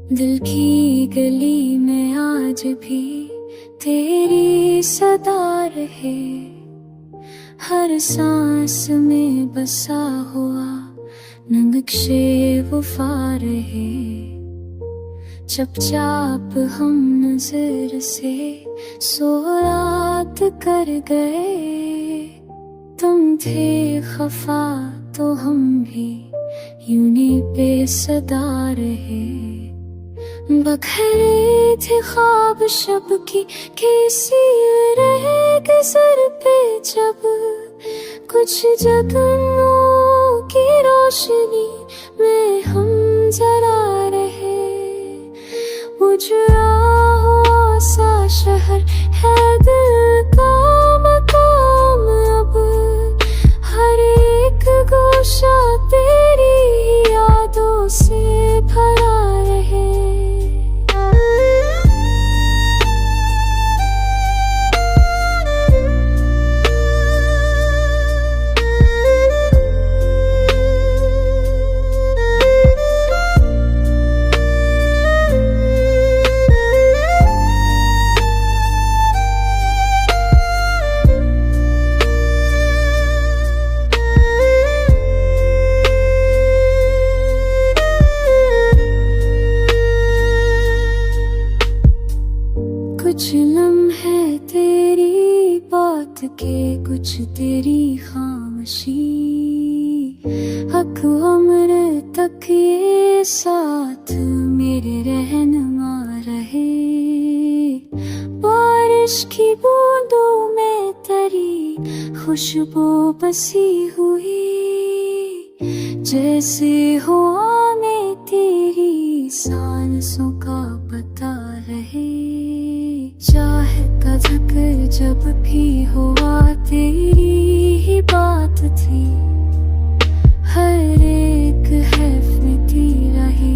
दिल की गली में आज भी तेरी सदा रहे, हर सांस में बसा हुआ नक्शे वफा रहे। चुपचाप हम नजर से सोरात कर गए, तुम थे खफा तो हम भी यूं बेसदा रहे। बखरे थे ख्वाब शब की किसी रह गुजर पे, जब कुछ जगनों की रोशनी में हम जला रहे। उजड़ा हुआ सा शहर है दिल का मकाम, अब हर एक गोशा तेरी यादों से भरा रहे। कुछ लम्हे तेरी बात के, कुछ तेरी खामोशी, हक उम्र तक ये साथ मेरे रहनुमा रहे। बारिश की बूंदों में तरी खुशबू बसी हुई, जैसे हुआ में तेरी सांसों का पता रहे। चाह का ज़िक्र जब भी हुआ तेरी ही बात थी, हर एक हर्फ में तेरा ही